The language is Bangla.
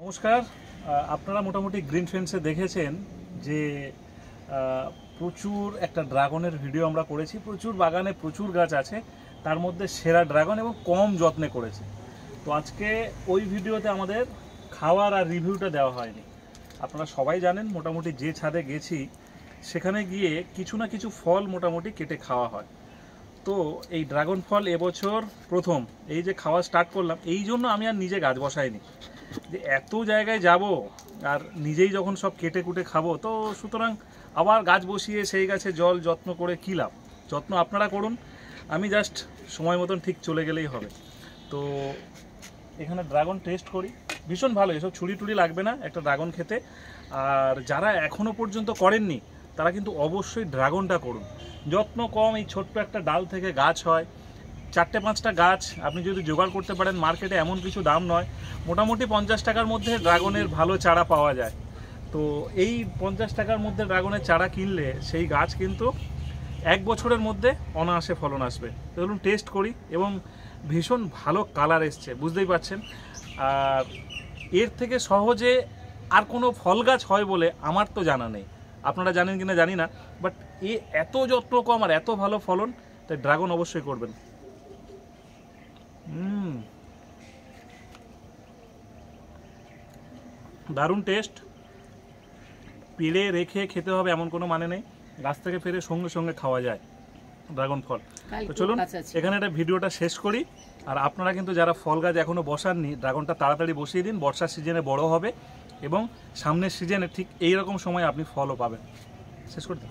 নমস্কার। আপনারা মোটামুটি গ্রিন ফেন্সে দেখেছেন যে প্রচুর একটা ড্রাগনের ভিডিও আমরা করেছি। প্রচুর বাগানে প্রচুর গাছ আছে, তার মধ্যে সেরা ড্রাগন এবং কম যত্নে করেছি। তো আজকে ওই ভিডিওতে আমাদের খাওয়ার আর রিভিউটা দেওয়া হয়নি। আপনারা সবাই জানেন মোটামুটি যে ছাদে গেছি সেখানে গিয়ে কিছু না কিছু ফল মোটামুটি কেটে খাওয়া হয়। তো এই ড্রাগন ফল এবছর প্রথম এই যে খাওয়া স্টার্ট করলাম, এই জন্য আমি আর নিজে গাছ বসাইনি যে এত জায়গায় যাব আর নিজেই যখন সব কেটে কুটে খাবো, তো সুতরাং আবার গাছ বসিয়ে সেই গাছে জল যত্ন করে কী লাভ। যত্ন আপনারা করুন, আমি জাস্ট সময় মতন ঠিক চলে গেলেই হবে। তো এখানে ড্রাগন টেস্ট করি, ভীষণ ভালো, এসব ছুরি টুরি লাগবে না একটা ড্রাগন খেতে। আর যারা এখনও পর্যন্ত করেননি তারা কিন্তু অবশ্যই ড্রাগনটা করুন। যত্ন কম, এই ছোট্ট একটা ডাল থেকে গাছ হয়। 4-5টা গাছ আপনি যদি জোগাড় করতে পারেন, মার্কেটে এমন কিছু দাম নয়, মোটামুটি 50 টাকার মধ্যে ড্রাগনের ভালো চারা পাওয়া যায়। তো এই 50 টাকার মধ্যে ড্রাগনের চারা কিনলে সেই গাছ কিন্তু 1 বছরের মধ্যে অনায়াসে ফলন আসবে। চলুন টেস্ট করি। এবং ভীষণ ভালো কালার এসছে, বুঝতেই পারছেন। আর এর থেকে সহজে আর কোনো ফল গাছ হয় বলে আমার তো জানা নেই, আপনারা জানেন কিনা জানি না, বাট এত যত্ন কম আর এত ভালো ফলন, তাই ড্রাগন অবশ্যই করবেন। দারুণ টেস্ট। পেড়ে রেখে খেতে হবে এমন কোনো মানে নেই, গাছ থেকে পেড়ে সঙ্গে সঙ্গে খাওয়া যায় ড্রাগন ফল। তো চলুন এখানে একটা ভিডিওটা শেষ করি। আর আপনারা কিন্তু যারা ফল গাছ এখনও বসাননি, ড্রাগনটা তাড়াতাড়ি বসিয়ে দিন, বর্ষার সিজনে বড় হবে এবং সামনের সিজনে ঠিক এইরকম সময় আপনি ফলও পাবেন। শেষ করতে